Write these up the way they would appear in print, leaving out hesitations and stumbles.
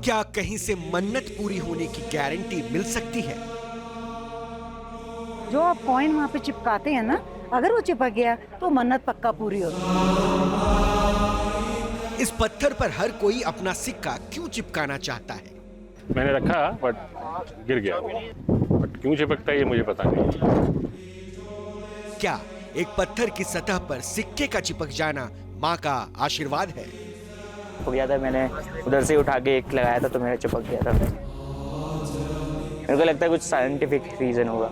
क्या कहीं से मन्नत पूरी होने की गारंटी मिल सकती है? जो आप कॉइन वहाँ पे चिपकाते हैं ना, अगर वो चिपक गया तो मन्नत पक्का पूरी होती है। इस पत्थर पर हर कोई अपना सिक्का क्यों चिपकाना चाहता है? मैंने रखा बट गिर गया, बट क्यों चिपकता है ये मुझे पता नहीं। क्या एक पत्थर की सतह पर सिक्के का चिपक जाना माँ का आशीर्वाद है? हो गया था, मैंने उधर से उठा के एक लगाया था तो मेरा चिपक गया था। मेरे को लगता है कुछ साइंटिफिक रीजन होगा।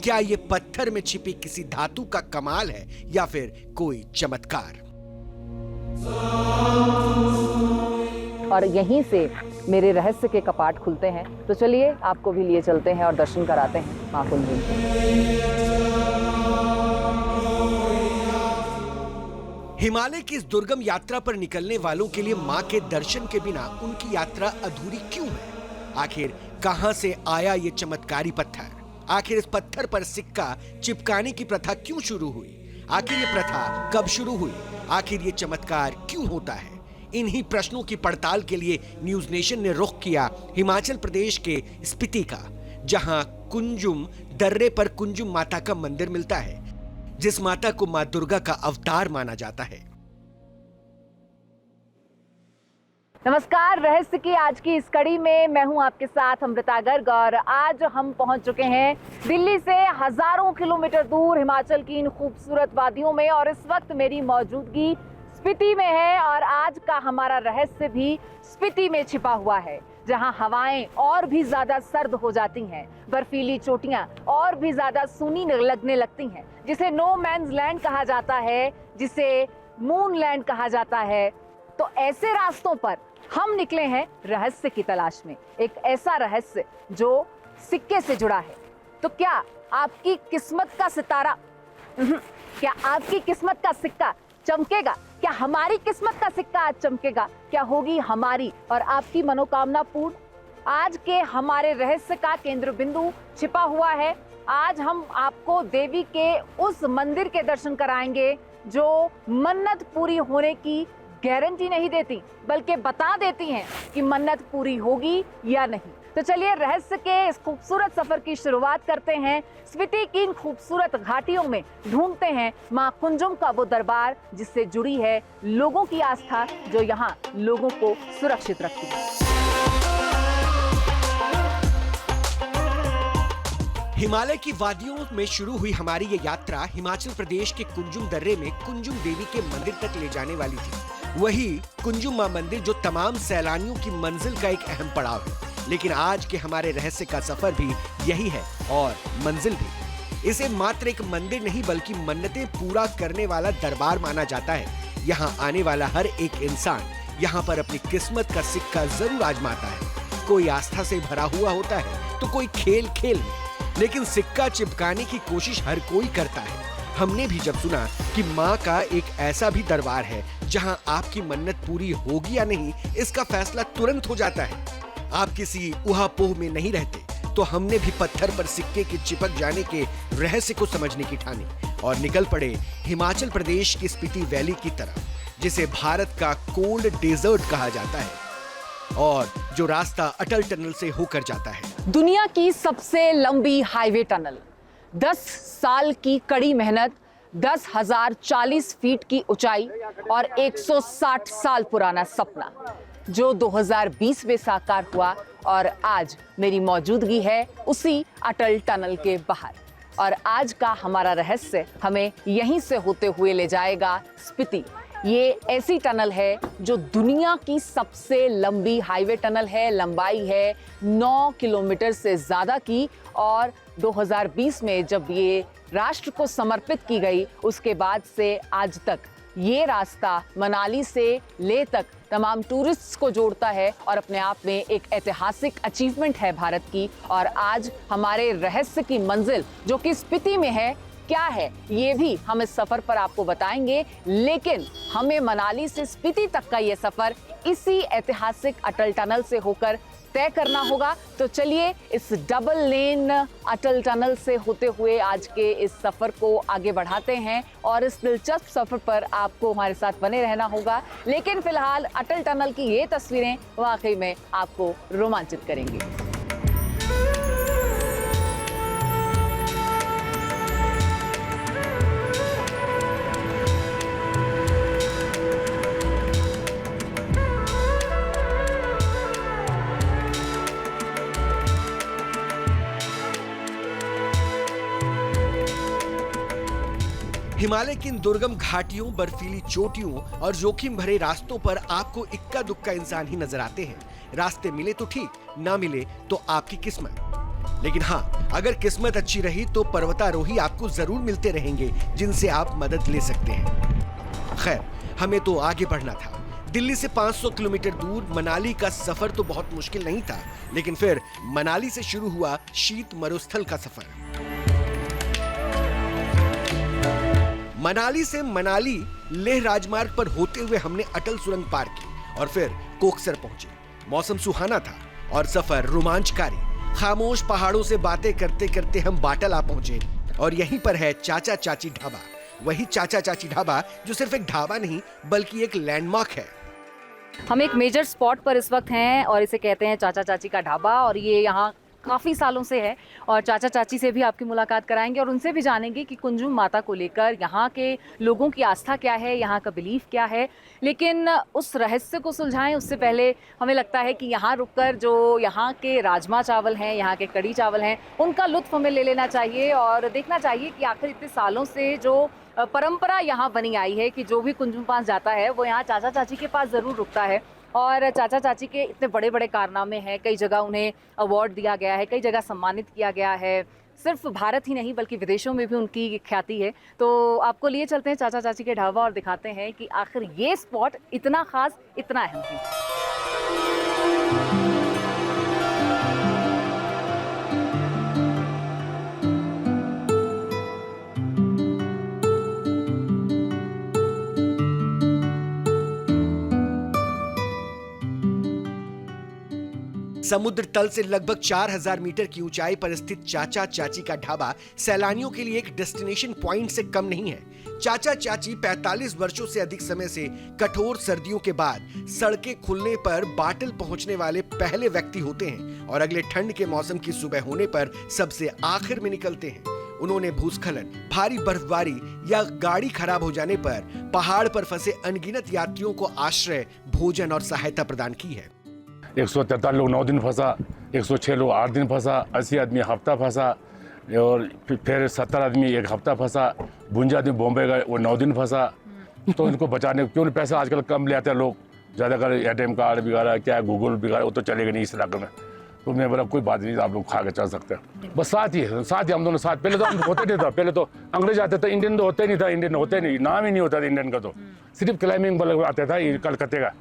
क्या ये पत्थर में छिपी किसी धातु का कमाल है या फिर कोई चमत्कार? और यहीं से मेरे रहस्य के कपाट खुलते हैं, तो चलिए आपको भी लिए चलते हैं और दर्शन कराते हैं मां कुंजुम के। हिमालय की इस दुर्गम यात्रा पर निकलने वालों के लिए मां के दर्शन के बिना उनकी यात्रा अधूरी क्यों है? आखिर कहां से आया ये चमत्कारी पत्थर? आखिर इस पत्थर पर सिक्का चिपकाने की प्रथा क्यों शुरू हुई? आखिर ये प्रथा कब शुरू हुई? आखिर ये चमत्कार क्यों होता है? इन्हीं प्रश्नों की पड़ताल के लिए न्यूज नेशन ने रुख किया हिमाचल प्रदेश के स्पीति का, जहां कुंजुम दर्रे पर कुंजुम माता का मंदिर मिलता है, जिस माता को मां दुर्गा का अवतार माना जाता है। नमस्कार, रहस्य की आज की इस कड़ी में मैं हूं आपके साथ अमृता गर्ग और आज हम पहुंच चुके हैं दिल्ली से हजारों किलोमीटर दूर हिमाचल की इन खूबसूरत वादियों में और इस वक्त मेरी मौजूदगी स्पीति में है और आज का हमारा रहस्य भी स्पीति में छिपा हुआ है, जहां हवाएं और भी ज्यादा सर्द हो जाती हैं, बर्फीली चोटियां और भी ज्यादा सूनी लगने लगती हैं, जिसे नो मैन्स लैंड कहा जाता है, जिसे मून लैंड कहा जाता है। तो ऐसे रास्तों पर हम निकले हैं रहस्य की तलाश में, एक ऐसा रहस्य जो सिक्के से जुड़ा है। तो क्या आपकी किस्मत का सितारा, क्या आपकी किस्मत का सिक्का चमकेगा? क्या हमारी किस्मत का सिक्का आज चमकेगा? क्या होगी हमारी और आपकी मनोकामना पूर्ण? आज के हमारे रहस्य का केंद्र बिंदु छिपा हुआ है। आज हम आपको देवी के उस मंदिर के दर्शन कराएंगे जो मन्नत पूरी होने की गारंटी नहीं देती, बल्कि बता देती हैं कि मन्नत पूरी होगी या नहीं। तो चलिए रहस्य के इस खूबसूरत सफर की शुरुआत करते हैं। स्पीति की इन खूबसूरत घाटियों में ढूंढते हैं मां कुंजुम का वो दरबार जिससे जुड़ी है लोगों की आस्था, जो यहाँ लोगों को सुरक्षित रखती है। हिमालय की वादियों में शुरू हुई हमारी ये यात्रा हिमाचल प्रदेश के कुंजुम दर्रे में कुंजुम देवी के मंदिर तक ले जाने वाली थी। वही कुंजुम मां मंदिर जो तमाम सैलानियों की मंजिल का एक अहम पड़ाव है, लेकिन आज के हमारे रहस्य का सफर भी यही है और मंजिल भी। इसे मात्र एक मंदिर नहीं बल्कि मन्नतें पूरा करने वाला दरबार माना जाता है। यहाँ आने वाला हर एक इंसान यहाँ पर अपनी किस्मत का सिक्का जरूर आजमाता है। कोई आस्था से भरा हुआ होता है तो कोई खेल खेल में, लेकिन सिक्का चिपकाने की कोशिश हर कोई करता है। हमने भी जब सुना कि माँ का एक ऐसा भी दरबार है जहाँ आपकी मन्नत पूरी होगी या नहीं, इसका फैसला तुरंत हो जाता है। आप किसी उहापोह में नहीं रहते, तो हमने भी पत्थर पर सिक्के के चिपक जाने के रहस्य को समझने की ठानी और निकल पड़े हिमाचल प्रदेश की स्पीति वैली की तरफ, जिसे भारत का कोल्ड डेजर्ट कहा जाता है और जो रास्ता अटल टनल से होकर जाता है। दुनिया की सबसे लंबी हाईवे टनल, 10 साल की कड़ी मेहनत, 10,040 फीट की ऊंचाई और 160 साल पुराना सपना जो 2020 में साकार हुआ और आज मेरी मौजूदगी है उसी अटल टनल के बाहर। और आज का हमारा रहस्य हमें यहीं से होते हुए ले जाएगा स्पीति। ये ऐसी टनल है जो दुनिया की सबसे लंबी हाईवे टनल है। लंबाई है 9 किलोमीटर से ज़्यादा की और 2020 में जब ये राष्ट्र को समर्पित की गई, उसके बाद से आज तक ये रास्ता मनाली से लेह तक तमाम टूरिस्ट्स को जोड़ता है और अपने आप में एक ऐतिहासिक अचीवमेंट है भारत की। और आज हमारे रहस्य की मंजिल जो कि स्पीति में है, क्या है ये भी हम इस सफर पर आपको बताएंगे, लेकिन हमें मनाली से स्पीति तक का ये सफर इसी ऐतिहासिक अटल टनल से होकर तय करना होगा। तो चलिए इस डबल लेन अटल टनल से होते हुए आज के इस सफर को आगे बढ़ाते हैं और इस दिलचस्प सफर पर आपको हमारे साथ बने रहना होगा। लेकिन फिलहाल अटल टनल की ये तस्वीरें वाकई में आपको रोमांचित करेंगी। हिमालय की इन दुर्गम घाटियों, बर्फीली चोटियों और जोखिम भरे रास्तों पर आपको इक्का दुक्का इंसान ही नजर आते हैं। रास्ते मिले तो ठीक, ना मिले तो आपकी किस्मत। लेकिन हाँ, अगर किस्मत अच्छी रही तो पर्वतारोही आपको जरूर मिलते रहेंगे जिनसे आप मदद ले सकते हैं। खैर, हमें तो आगे बढ़ना था। दिल्ली से 500 किलोमीटर दूर मनाली का सफर तो बहुत मुश्किल नहीं था, लेकिन फिर मनाली से शुरू हुआ शीत मरुस्थल का सफर। मनाली से मनाली लेह राजमार्ग पर होते हुए हमने अटल सुरंग पार की और फिर कोकसर पहुंचे। मौसम सुहाना था और सफर रोमांचकारी। खामोश पहाड़ों से बातें करते करते हम बाटल आ पहुंचे और यहीं पर है चाचा चाची ढाबा। वही चाचा चाची ढाबा जो सिर्फ एक ढाबा नहीं बल्कि एक लैंडमार्क है। हम एक मेजर स्पॉट पर इस वक्त हैं और इसे कहते हैं चाचा चाची का ढाबा और ये यहाँ काफ़ी सालों से है और चाचा चाची से भी आपकी मुलाकात कराएंगे और उनसे भी जानेंगे कि कुंजुम माता को लेकर यहाँ के लोगों की आस्था क्या है, यहाँ का बिलीफ क्या है। लेकिन उस रहस्य को सुलझाएं उससे पहले हमें लगता है कि यहाँ रुककर जो यहाँ के राजमा चावल हैं, यहाँ के कड़ी चावल हैं, उनका लुत्फ हमें ले लेना चाहिए और देखना चाहिए कि आखिर इतने सालों से जो परंपरा यहाँ बनी आई है कि जो भी कुंजुम पास जाता है वो यहाँ चाचा चाची के पास ज़रूर रुकता है। और चाचा चाची के इतने बड़े बड़े कारनामे हैं, कई जगह उन्हें अवार्ड दिया गया है, कई जगह सम्मानित किया गया है। सिर्फ भारत ही नहीं बल्कि विदेशों में भी उनकी ख्याति है। तो आपको लिए चलते हैं चाचा चाची के ढाबा और दिखाते हैं कि आखिर ये स्पॉट इतना खास, इतना अहम है। समुद्र तल से लगभग 4000 मीटर की ऊंचाई पर स्थित चाचा चाची का ढाबा सैलानियों के लिए एक डेस्टिनेशन पॉइंट से कम नहीं है। चाचा चाची 45 वर्षों से अधिक समय से कठोर सर्दियों के बाद सड़कें खुलने पर बाटल पहुंचने वाले पहले व्यक्ति होते हैं और अगले ठंड के मौसम की सुबह होने पर सबसे आखिर में निकलते हैं। उन्होंने भूस्खलन, भारी बर्फबारी या गाड़ी खराब हो जाने पर पहाड़ पर फंसे अनगिनत यात्रियों को आश्रय, भोजन और सहायता प्रदान की है। 143 लोग 9 दिन फंसा, 106 लोग 8 दिन फंसा, 80 आदमी हफ्ता फंसा और फिर 70 आदमी एक हफ्ता फंसा, 52 आदमी बॉम्बे गए वो 9 दिन फंसा। तो इनको बचाने क्यों पैसा आजकल कम ले आते हैं लोग, ज़्यादातर ATM कार्ड बिगाड़ा क्या गूगल बिगाड़ा वो तो चलेगा नहीं इस इलाके में। तो मैं बोला कोई बात नहीं, आप लोग खा के चल सकते हैं। बस साथ ही हम दोनों साथ। पहले तो हम होते नहीं था, पहले तो अंग्रेज आते थे, इंडियन तो होते नहीं था, इंडियन होते नहीं, नाम ही नहीं होता था इंडियन का। तो सिर्फ क्लाइंबिंग वाला आता था कलकत्ते का,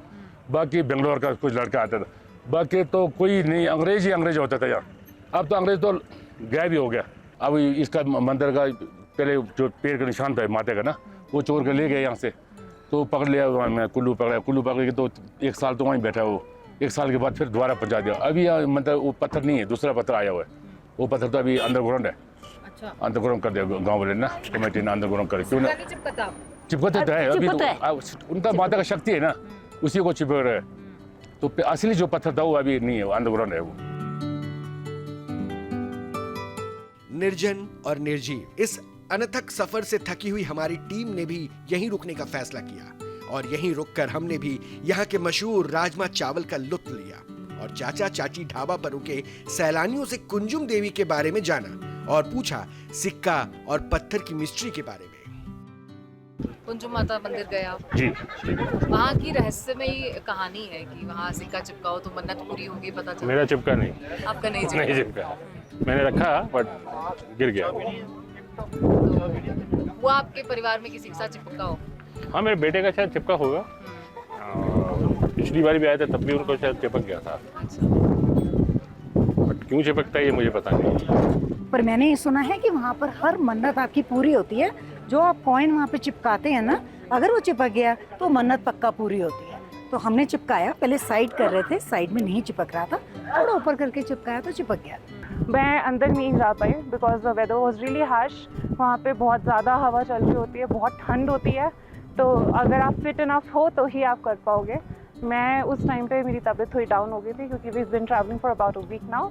बाकी बेंगलोर का कुछ लड़का आता था, बाकी तो कोई नहीं, अंग्रेज ही अंग्रेज होता था यार। अब तो अंग्रेज तो गायब ही हो गया। अब इसका मंदिर का पहले जो पेड़ का निशान था माता का ना, वो चोर के ले गए यहाँ से, तो पकड़ लिया मैं, कुल्लू पकड़ा, कुल्लू पकड़ के तो 1 साल तो वहीं बैठा वो। 1 साल के बाद फिर दोबारा पहुँचा दिया। अभी यहाँ मतलब वो पत्थर नहीं है, दूसरा पत्थर आया हुआ है। वो पत्थर तो अभी अंडरग्राउंड है। अच्छा, अंडरग्राउंड कर दिया गाँव वाले ना, कमेटी ने अंडरग्राउंड कर। क्यों ना चिपकते तो है अभी, तो उनका माता का शक्ति है ना, उसी को चिपक रहे। तो असली जो पत्थर था वो अभी नहीं है, अंडरग्राउंड है वो। निर्जन और निर्जीव इस अनथक सफर से थकी हुई हमारी टीम ने भी यहीं रुकने का फैसला किया और यहीं रुककर हमने भी यहाँ के मशहूर राजमा चावल का लुत्फ लिया और चाचा चाची ढाबा पर रुके सैलानियों से कुंजुम देवी के बारे में जाना और पूछा सिक्का और पत्थर की मिस्ट्री के बारे में। कुंजुम माता मंदिर गए आप जी, वहाँ की रहस्यमयी कहानी है कि वहाँ सिक्का चिपकाओ तो मन्नत पूरी होगी, पता चला? मेरा चिपका नहीं, आपका नहीं चिपका, मैंने रखा बट गिर गया। तो वो आपके परिवार में किसी के साथ चिपका हो? हाँ, मेरे बेटे का शायद चिपका होगा। पिछली बार भी आया था तब भी उनको शायद चिपक गया था। बट क्यों चिपकता है ये मुझे पता नहीं। पर मैंने ये सुना है कि वहाँ पर हर मन्नत आपकी पूरी होती है। जो आप कॉइन वहाँ पे चिपकाते हैं ना, अगर वो चिपक गया तो मन्नत पक्का पूरी होती है। तो हमने चिपकाया, पहले साइड कर रहे थे, साइड में नहीं चिपक रहा था, थोड़ा ऊपर करके चिपकाया तो चिपक गया। मैं अंदर नहीं जा पाई because the weather was really harsh. वहाँ पे बहुत ज़्यादा हवा चल रही होती है, बहुत ठंड होती है, तो अगर आप फिट इनफ हो तो ही आप कर पाओगे। मैं उस टाइम पे मेरी तबीयत थोड़ी डाउन हो गई थी क्योंकि we have been travelling for about a week now,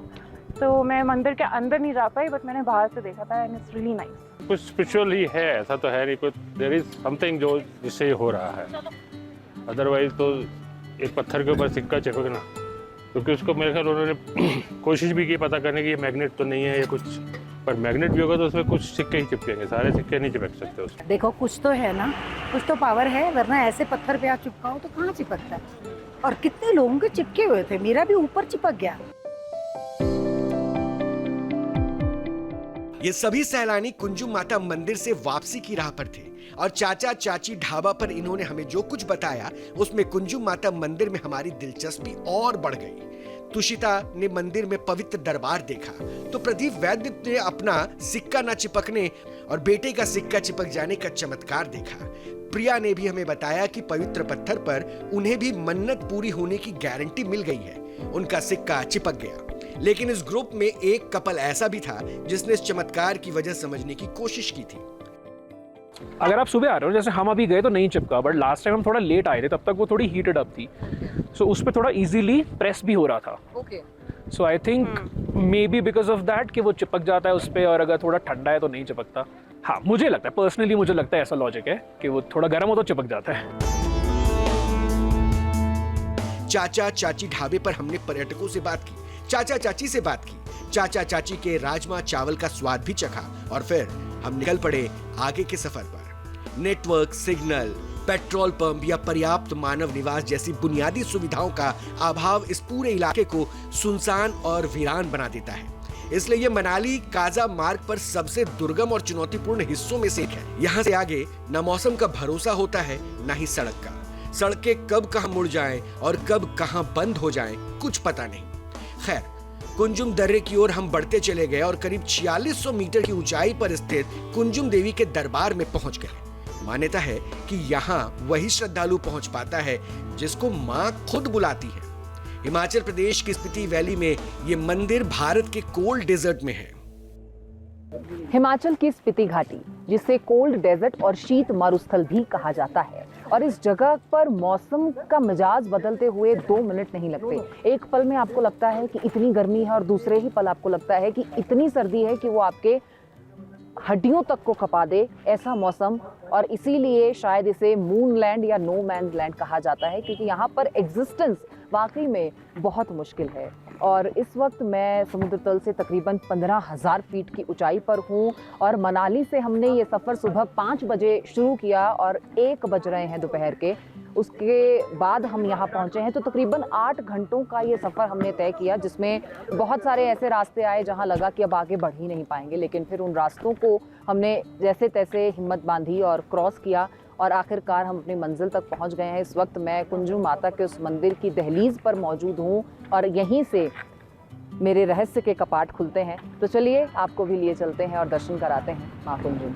तो मैं मंदिर के अंदर नहीं जा पाई, बट मैंने बाहर से देखा था एंड इट्स रियली नाइस। कुछ स्पिरिचुअल ही है, ऐसा तो है नहीं, कुछ देयर इज समथिंग जो जिससे ये हो रहा है। अदरवाइज तो एक पत्थर के ऊपर सिक्का चिपकना, क्योंकि उसको मेरे ख्याल उन्होंने कोशिश भी की पता करने की ये मैग्नेट तो नहीं है या कुछ, पर मैग्नेट भी होगा तो उसमें कुछ सिक्के ही चिपकेंगे, सारे सिक्के नहीं चिपक सकते उसमें। देखो कुछ तो है ना, कुछ तो पावर है, वरना ऐसे पत्थर पे आप चिपकाओ तो कहाँ चिपकता है। और कितने लोगों के चिपके हुए थे, मेरा भी ऊपर चिपक गया। ये सभी सैलानी कुंजुम माता मंदिर से वापसी की राह पर थे और चाचा चाची ढाबा पर इन्होंने हमें जो कुछ बताया उसमें कुंजुम माता मंदिर में हमारी दिलचस्पी और बढ़ गई। तुषिता ने मंदिर में पवित्र दरबार देखा तो प्रदीप वैद्य ने अपना सिक्का न चिपकने और बेटे का सिक्का चिपक जाने का चमत्कार देखा। प्रिया ने भी हमें बताया कि पवित्र पत्थर पर उन्हें भी मन्नत पूरी होने की गारंटी मिल गई है, उनका सिक्का चिपक गया। लेकिन इस ग्रुप में एक कपल ऐसा भी था जिसने इस चमत्कार की वजह समझने की कोशिश की थी। अगर आप सुबह आ रहे हो, जैसे हम अभी गए तो नहीं चिपका, बट लास्ट टाइम हम थोड़ा लेट आए थे, तब तक वो थोड़ी हीटेड अप थी, सो उस पर थोड़ा इजीली प्रेस भी हो रहा था। So I think maybe because of that कि वो चिपक जाता है उस पर, और अगर थोड़ा ठंडा है तो नहीं चिपकता। हाँ, मुझे लगता है पर्सनली, मुझे लगता है ऐसा लॉजिक है कि वो थोड़ा गर्म हो तो चिपक जाता है। चाचा चाची ढाबे पर हमने पर्यटकों से बात की, चाचा चाची से बात की, चाचा चाची के राजमा चावल का स्वाद भी चखा और फिर हम निकल पड़े आगे के सफर पर। नेटवर्क, सिग्नल, पेट्रोल पंप या पर्याप्त मानव निवास जैसी बुनियादी सुविधाओं का अभाव इस पूरे इलाके को सुनसान और वीरान बना देता है। इसलिए ये मनाली काजा मार्ग पर सबसे दुर्गम और चुनौतीपूर्ण हिस्सों में से एक है। यहाँ से आगे न मौसम का भरोसा होता है, न ही सड़क का। सड़कें कब कहां मुड़ जाएं और कब कहां बंद हो जाएं, कुछ पता नहीं। खैर, कुंजुम दर्रे की ओर हम बढ़ते चले गए और करीब 4600 मीटर की ऊंचाई पर स्थित कुंजुम देवी के दरबार में पहुंच गए। मान्यता है कि यहाँ वही श्रद्धालु पहुंच पाता है जिसको मां खुद बुलाती है। हिमाचल प्रदेश की स्पीति वैली में ये मंदिर भारत के कोल्ड डेजर्ट में है। हिमाचल की स्पीति घाटी, जिसे कोल्ड डेजर्ट और शीत मारुस्थल भी कहा जाता है, और इस जगह पर मौसम का मिजाज बदलते हुए 2 मिनट नहीं लगते। एक पल में आपको लगता है कि इतनी गर्मी है और दूसरे ही पल आपको लगता है कि इतनी सर्दी है कि वो आपके हड्डियों तक को खपा दे, ऐसा मौसम। और इसीलिए शायद इसे मून लैंड या नो मैन्स लैंड कहा जाता है, क्योंकि यहाँ पर एग्जिस्टेंस वाकई में बहुत मुश्किल है। और इस वक्त मैं समुद्र तल से तकरीबन 15,000 फीट की ऊंचाई पर हूँ और मनाली से हमने ये सफ़र सुबह 5 बजे शुरू किया और 1 बज रहे हैं दोपहर के। उसके बाद हम यहाँ पहुँचे हैं, तो तकरीबन 8 घंटों का ये सफ़र हमने तय किया, जिसमें बहुत सारे ऐसे रास्ते आए जहाँ लगा कि अब आगे बढ़ ही नहीं पाएंगे, लेकिन फिर उन रास्तों को हमने जैसे तैसे हिम्मत बांधी और क्रॉस किया और आखिरकार हम अपनी मंजिल तक पहुंच गए हैं। इस वक्त मैं कुंजुम माता के उस मंदिर की दहलीज पर मौजूद हूं और यहीं से मेरे रहस्य के कपाट खुलते हैं। तो चलिए आपको भी लिए चलते हैं और दर्शन कराते हैं मां कुंजुम।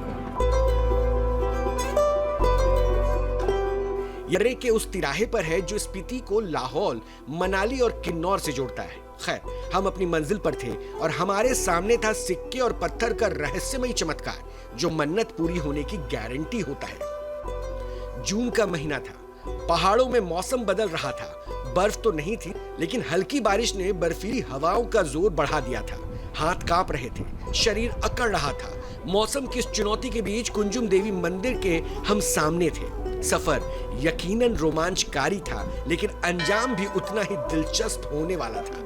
दर्रे के उस तिराहे पर है जो स्पीति को लाहौल, मनाली और किन्नौर से जोड़ता है। खैर, हम अपनी मंजिल पर थे और हमारे सामने था सिक्के और पत्थर का रहस्यमय चमत्कार जो मन्नत पूरी होने की गारंटी होता है। जून का महीना था, पहाड़ों में मौसम बदल रहा था। बर्फ तो नहीं थी, लेकिन हल्की बारिश ने बर्फीली हवाओं का जोर बढ़ा दिया था। हाथ कांप रहे थे, शरीर अकड़ रहा था। मौसम की इस चुनौती के बीच कुंजुम देवी मंदिर के हम सामने थे। सफर यकीनन रोमांचकारी था, लेकिन अंजाम भी उतना ही दिलचस्प होने वाला था।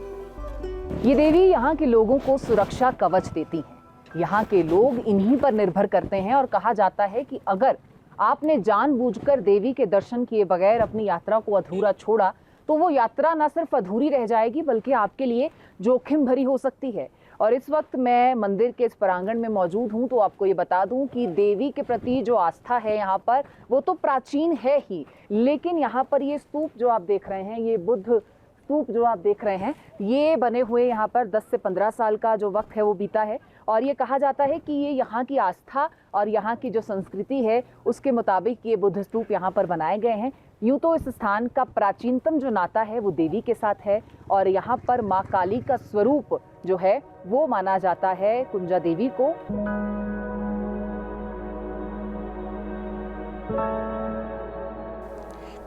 ये देवी यहाँ के लोगों को सुरक्षा कवच देती है। यहाँ के लोग इन्हीं पर निर्भर करते हैं और कहा जाता है कि अगर आपने जानबूझकर देवी के दर्शन किए बगैर अपनी यात्रा को अधूरा छोड़ा तो वो यात्रा न सिर्फ अधूरी रह जाएगी बल्कि आपके लिए जोखिम भरी हो सकती है। और इस वक्त मैं मंदिर के इस प्रांगण में मौजूद हूँ, तो आपको ये बता दूं कि देवी के प्रति जो आस्था है यहाँ पर वो तो प्राचीन है ही, लेकिन यहाँ पर ये स्तूप जो आप देख रहे हैं, ये बुद्ध स्तूप जो आप देख रहे हैं, ये बने हुए यहाँ पर 10 से 15 साल का जो वक्त है वो बीता है। और ये कहा जाता है कि ये यहाँ की आस्था और यहाँ की जो संस्कृति है उसके मुताबिक ये बुद्ध स्तूप यहाँ पर बनाए गए हैं। यूं तो इस स्थान का प्राचीनतम जो नाता है वो देवी के साथ है और यहाँ पर माँ काली का स्वरूप जो है वो माना जाता है कुंजा देवी को।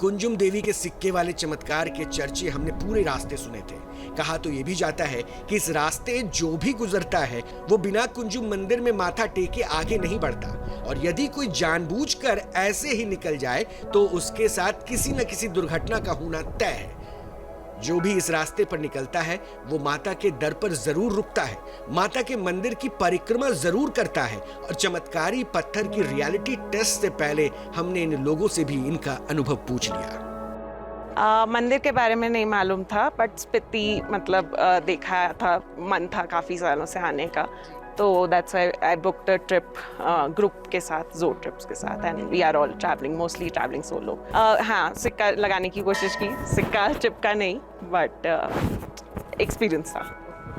कुंजुम देवी के सिक्के वाले चमत्कार के चर्चे हमने पूरे रास्ते सुने थे। कहा तो ये भी जाता है कि इस रास्ते जो भी गुजरता है वो बिना कुंजुम मंदिर में माथा टेके आगे नहीं बढ़ता, और यदि कोई जानबूझकर ऐसे ही निकल जाए तो उसके साथ किसी न किसी दुर्घटना का होना तय है। जो भी इस रास्ते पर निकलता है वो माता के दर पर जरूर रुकता है, माता के मंदिर की परिक्रमा जरूर करता है, और चमत्कारी पत्थर की रियलिटी टेस्ट से पहले हमने इन लोगों से भी इनका अनुभव पूछ लिया। मंदिर के बारे में नहीं मालूम था, बट स्पीति मतलब देखा था, मन था काफ़ी सालों से आने का, तो that's why I booked a trip group के साथ, जो ट्रिप्स के साथ, and we are all travelling, mostly travelling solo. हाँ, सिक्का लगाने की कोशिश की, सिक्का चिपका नहीं, बट एक्सपीरियंस था।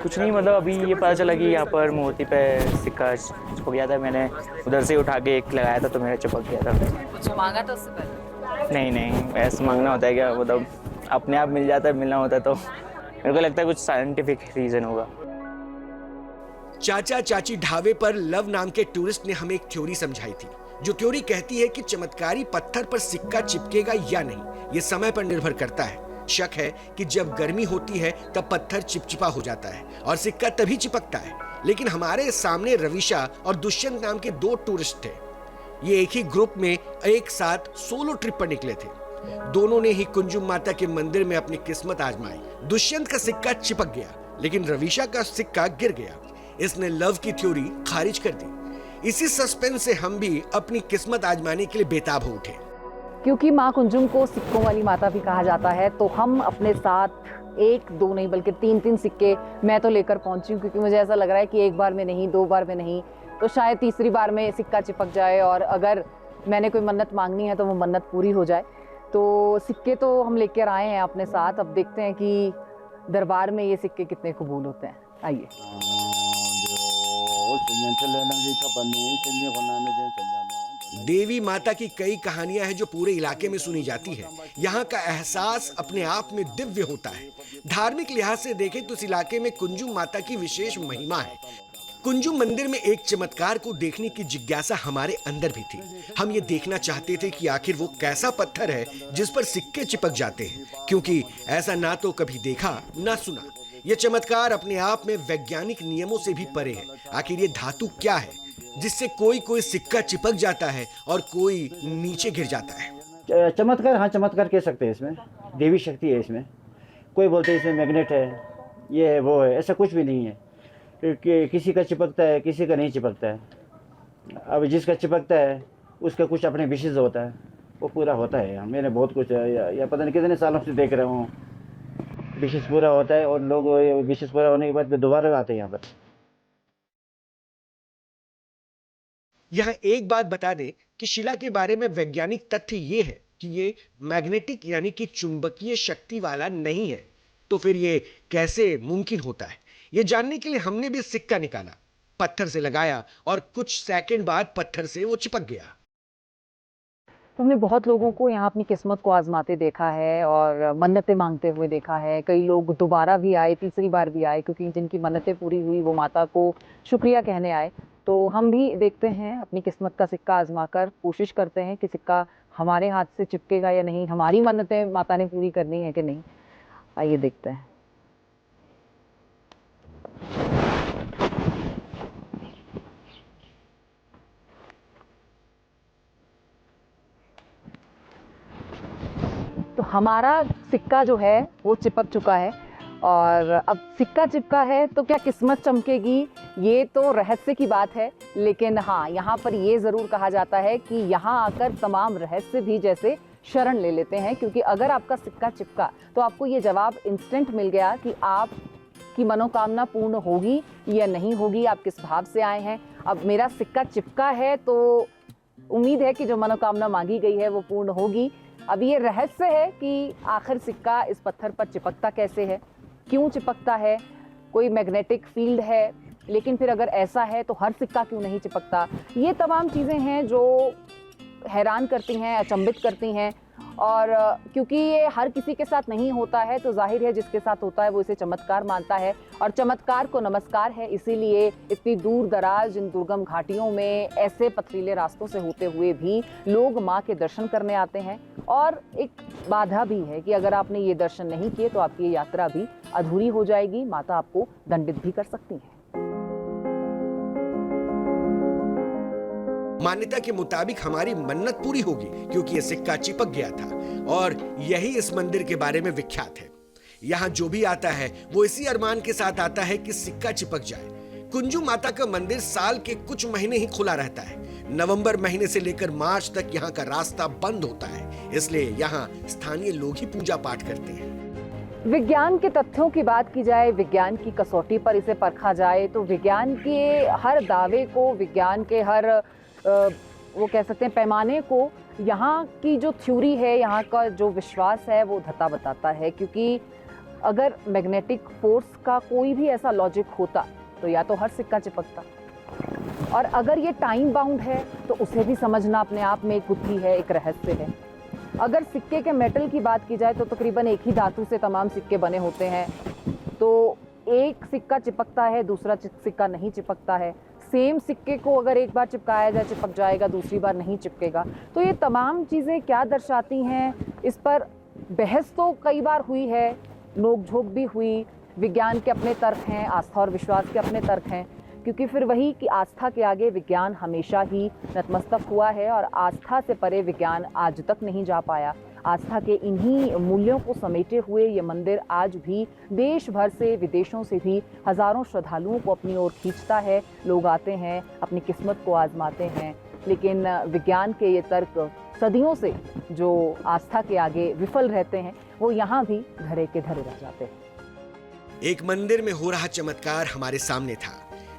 कुछ नहीं, मतलब अभी ये पता चला कि यहाँ पर मूर्ति पे सिक्का चिपक गया था। मैंने उधर से उठा के एक लगाया था तो मेरा चिपक गया था। कुछ मांगा था उससे पहले? नहीं, ऐसा मांगना होता है क्या? मतलब अपने आप मिल जाता है, मिलना होता है, तो मेरे को लगता है कुछ साइंटिफिक रीज़न होगा। चाचा चाची ढाबे पर लव नाम के टूरिस्ट ने हमें एक थ्योरी समझाई थी, जो थ्योरी कहती है कि चमत्कारी पत्थर पर सिक्का चिपकेगा या नहीं ये समय पर निर्भर करता है। शक है कि जब गर्मी होती है तब पत्थर चिपचिपा हो जाता है और सिक्का तभी चिपकता है। लेकिन हमारे सामने रविशा और दुष्यंत नाम के दो टूरिस्ट थे। ये एक ही ग्रुप में एक साथ सोलो ट्रिप पर निकले थे। दोनों ने ही कुंजुम माता के मंदिर में अपनी किस्मत आजमाई। दुष्यंत का सिक्का चिपक गया, लेकिन रविशा का सिक्का गिर गया। इसने लव की थ्योरी खारिज कर दी। इसी सस्पेंस से हम भी अपनी किस्मत आजमाने के लिए बेताब हो उठे। क्योंकि माँ कुंजुम को सिक्कों वाली माता भी कहा जाता है, तो हम अपने साथ एक दो नहीं बल्कि तीन सिक्के मैं तो लेकर पहुंची हूँ, क्योंकि मुझे ऐसा लग रहा है कि एक बार में नहीं, दो बार में नहीं, तो शायद तीसरी बार में सिक्का चिपक जाए और अगर मैंने कोई मन्नत मांगनी है तो वो मन्नत पूरी हो जाए। तो सिक्के तो हम लेकर आए हैं अपने साथ। अब देखते हैं कि दरबार में ये सिक्के कितने कबूल होते हैं। आइए। देवी माता की कई कहानियां हैं जो पूरे इलाके में सुनी जाती है। यहाँ का एहसास अपने आप में दिव्य होता है। धार्मिक लिहाज से देखें तो इस इलाके में कुंजुम माता की विशेष महिमा है। कुंजुम मंदिर में एक चमत्कार को देखने की जिज्ञासा हमारे अंदर भी थी। हम ये देखना चाहते थे कि आखिर वो कैसा पत्थर है जिस पर सिक्के चिपक जाते हैं, क्योंकि ऐसा ना तो कभी देखा ना सुना। ये चमत्कार अपने आप में वैज्ञानिक नियमों से भी परे है। आखिर ये धातु क्या है जिससे कोई सिक्का चिपक जाता है और कोई नीचे गिर जाता है? चमत्कार, हाँ चमत्कार कह सकते हैं। इसमें देवी शक्ति है। इसमें कोई बोलते हैं इसमें मैग्नेट है, ये है वो है, ऐसा कुछ भी नहीं है कि किसी का चिपकता है किसी का नहीं चिपकता है। अब जिसका चिपकता है उसका कुछ अपने विशेष होता है, वो पूरा होता है। मैंने बहुत कुछ या पता नहीं कितने सालों से देख रहा हूँ, विशेष पूरा होता है और लोग विशेष पूरा होने के बाद दोबारा आते हैं यहाँ पर। यहाँ एक बात बता दें कि शिला के बारे में वैज्ञानिक तथ्य ये है कि ये मैग्नेटिक यानी कि चुंबकीय शक्ति वाला नहीं है। तो फिर ये कैसे मुमकिन होता है, ये जानने के लिए हमने भी सिक्का निकाला, पत्थर से लगाया और कुछ सेकंड बाद पत्थर से वो चिपक गया। तो हमने बहुत लोगों को यहाँ अपनी किस्मत को आजमाते देखा है और मन्नतें मांगते हुए देखा है। कई लोग दोबारा भी आए, तीसरी बार भी आए, क्योंकि जिनकी मन्नतें पूरी हुई वो माता को शुक्रिया कहने आए। तो हम भी देखते हैं, अपनी किस्मत का सिक्का आजमाकर कोशिश करते हैं कि सिक्का हमारे हाथ से चिपकेगा या नहीं, हमारी मन्नतें माता ने पूरी करनी है कि नहीं। आइए देखते हैं। तो हमारा सिक्का जो है वो चिपक चुका है और अब सिक्का चिपका है तो क्या किस्मत चमकेगी, ये तो रहस्य की बात है। लेकिन हाँ, यहाँ पर ये ज़रूर कहा जाता है कि यहाँ आकर तमाम रहस्य भी जैसे शरण ले लेते हैं, क्योंकि अगर आपका सिक्का चिपका तो आपको ये जवाब इंस्टेंट मिल गया कि आपकी मनोकामना पूर्ण होगी या नहीं होगी, आप किस भाव से आए हैं। अब मेरा सिक्का चिपका है तो उम्मीद है कि जो मनोकामना मांगी गई है वो पूर्ण होगी। अब ये रहस्य है कि आखिर सिक्का इस पत्थर पर चिपकता कैसे है, क्यों चिपकता है, कोई मैग्नेटिक फील्ड है, लेकिन फिर अगर ऐसा है तो हर सिक्का क्यों नहीं चिपकता। ये तमाम चीज़ें हैं जो हैरान करती हैं, अचंभित करती हैं और क्योंकि ये हर किसी के साथ नहीं होता है तो जाहिर है जिसके साथ होता है वो इसे चमत्कार मानता है और चमत्कार को नमस्कार है। इसीलिए इतनी दूर दराज इन दुर्गम घाटियों में ऐसे पथरीले रास्तों से होते हुए भी लोग माँ के दर्शन करने आते हैं। और एक बाधा भी है कि अगर आपने ये दर्शन नहीं किए तो आपकी ये यात्रा भी अधूरी हो जाएगी, माता आपको दंडित भी कर सकती हैं। मान्यता के मुताबिक हमारी मन्नत पूरी होगी क्योंकि ये सिक्का चिपक गया था और यही इस मंदिर के बारे में विख्यात है। यहाँ जो भी आता है वो इसी अरमान के साथ आता है कि सिक्का चिपक जाए। कुंजुम माता का मंदिर साल के कुछ महीने ही खुला रहता है। नवंबर महीने से लेकर मार्च तक यहाँ का रास्ता बंद होता है, इसलिए यहाँ स्थानीय लोग ही पूजा पाठ करते हैं। विज्ञान के तथ्यों की बात की जाए, विज्ञान की कसौटी पर इसे परखा जाए तो विज्ञान के हर दावे को, विज्ञान के हर वो कह सकते हैं पैमाने को, यहाँ की जो थ्योरी है, यहाँ का जो विश्वास है वो धता बताता है। क्योंकि अगर मैग्नेटिक फोर्स का कोई भी ऐसा लॉजिक होता तो या तो हर सिक्का चिपकता, और अगर ये टाइम बाउंड है तो उसे भी समझना अपने आप में एक गुत्थी है, एक रहस्य है। अगर सिक्के के मेटल की बात की जाए तो तकरीबन एक ही धातु से तमाम सिक्के बने होते हैं, तो एक सिक्का चिपकता है, दूसरा सिक्का नहीं चिपकता है। सेम सिक्के को अगर एक बार चिपकाया जाए चिपक जाएगा, दूसरी बार नहीं चिपकेगा। तो ये तमाम चीज़ें क्या दर्शाती हैं, इस पर बहस तो कई बार हुई है, नोक-झोंक भी हुई। विज्ञान के अपने तर्क हैं, आस्था और विश्वास के अपने तर्क हैं, क्योंकि फिर वही कि आस्था के आगे विज्ञान हमेशा ही नतमस्तक हुआ है और आस्था से परे विज्ञान आज तक नहीं जा पाया। आस्था के इन्हीं मूल्यों को समेटे हुए ये मंदिर आज भी देश भर से, विदेशों से भी हज़ारों श्रद्धालुओं को अपनी ओर खींचता है। लोग आते हैं, अपनी किस्मत को आजमाते हैं, लेकिन विज्ञान के ये तर्क सदियों से जो आस्था के आगे विफल रहते हैं वो यहाँ भी धरे के धरे रह जाते हैं। एक मंदिर में हो रहा चमत्कार हमारे सामने था।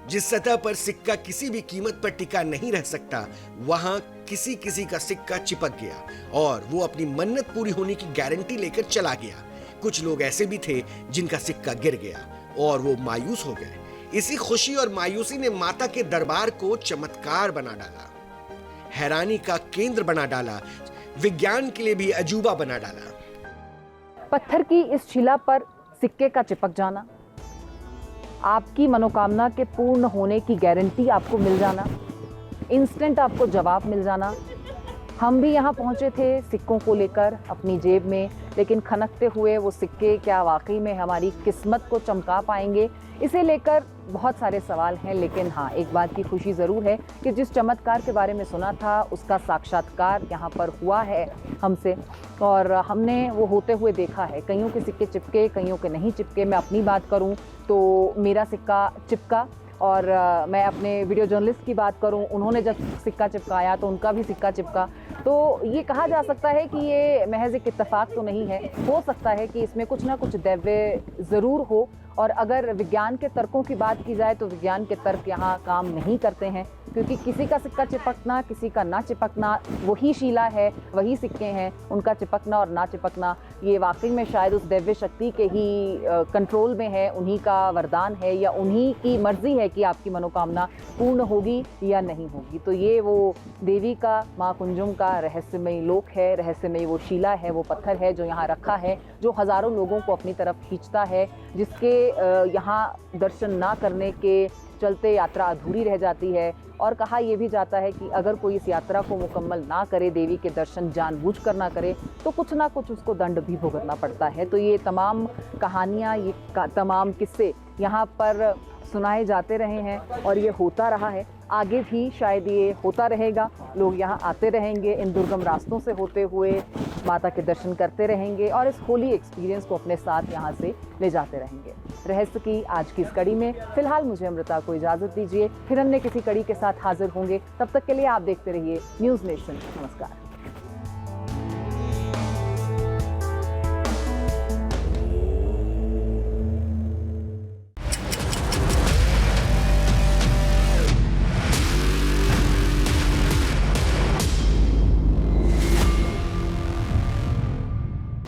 जिस सतह पर सिक्का किसी भी कीमत पर टिका नहीं रह सकता, वहां किसी का सिक्का चिपक गया और वो अपनी मन्नत पूरी होने की गारंटी लेकर चला गया। कुछ लोग ऐसे भी थे जिनका सिक्का गिर गया और वो मायूस हो गए। इसी खुशी और मायूसी ने माता के दरबार को चमत्कार बना डाला, हैरानी का केंद्र बना डाला, विज्ञान के लिए भी अजूबा बना डाला। पत्थर की इस शिला पर सिक्के का चिपक जाना, आपकी मनोकामना के पूर्ण होने की गारंटी आपको मिल जाना, इंस्टेंट आपको जवाब मिल जाना। हम भी यहाँ पहुँचे थे सिक्कों को लेकर अपनी जेब में, लेकिन खनकते हुए वो सिक्के क्या वाकई में हमारी किस्मत को चमका पाएंगे, इसे लेकर बहुत सारे सवाल हैं। लेकिन हाँ, एक बात की खुशी ज़रूर है कि जिस चमत्कार के बारे में सुना था उसका साक्षात्कार यहाँ पर हुआ है हमसे, और हमने वो होते हुए देखा है। कईयों के सिक्के चिपके, कईयों के नहीं चिपके। मैं अपनी बात करूँ तो मेरा सिक्का चिपका, और मैं अपने वीडियो जर्नलिस्ट की बात करूं, उन्होंने जब सिक्का चिपकाया तो उनका भी सिक्का चिपका। तो ये कहा जा सकता है कि ये महज एक इत्तेफाक तो नहीं है, हो सकता है कि इसमें कुछ ना कुछ दैव्य ज़रूर हो। और अगर विज्ञान के तर्कों की बात की जाए तो विज्ञान के तर्क यहाँ काम नहीं करते हैं, क्योंकि किसी का सिक्का चिपकना, किसी का ना चिपकना वही शिला है, वही सिक्के हैं। उनका चिपकना और ना चिपकना ये वाकई में शायद उस दैव्य शक्ति के ही कंट्रोल में है, उन्हीं का वरदान है या उन्हीं की मर्जी है कि आपकी मनोकामना पूर्ण होगी या नहीं होगी। तो ये वो देवी का, माँ कुंजुम का रहस्यमयी लोक है, रहस्यमयी वो शिला है, वो पत्थर है जो यहाँ रखा है, जो हज़ारों लोगों को अपनी तरफ खींचता है, जिसके यहाँ दर्शन ना करने के चलते यात्रा अधूरी रह जाती है। और कहा यह भी जाता है कि अगर कोई इस यात्रा को मुकम्मल ना करे, देवी के दर्शन जानबूझकर ना करे, तो कुछ ना कुछ उसको दंड भी भुगतना पड़ता है। तो ये तमाम कहानियाँ, ये तमाम किस्से यहाँ पर सुनाए जाते रहे हैं और ये होता रहा है, आगे भी शायद ये होता रहेगा। लोग यहाँ आते रहेंगे, इन दुर्गम रास्तों से होते हुए माता के दर्शन करते रहेंगे और इस होली एक्सपीरियंस को अपने साथ यहाँ से ले जाते रहेंगे। रहस्य की आज की इस कड़ी में फिलहाल मुझे अमृता को इजाज़त दीजिए, फिर अन्य किसी कड़ी के साथ हाजिर होंगे। तब तक के लिए आप देखते रहिए न्यूज़ नेशन। नमस्कार।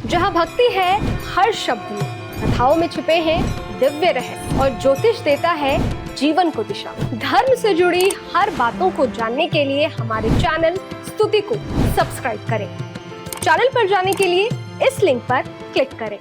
जहाँ भक्ति है हर शब्द में, कथाओं में छुपे हैं दिव्य रहस्य और ज्योतिष देता है जीवन को दिशा। धर्म से जुड़ी हर बातों को जानने के लिए हमारे चैनल स्तुति को सब्सक्राइब करें। चैनल पर जाने के लिए इस लिंक पर क्लिक करें।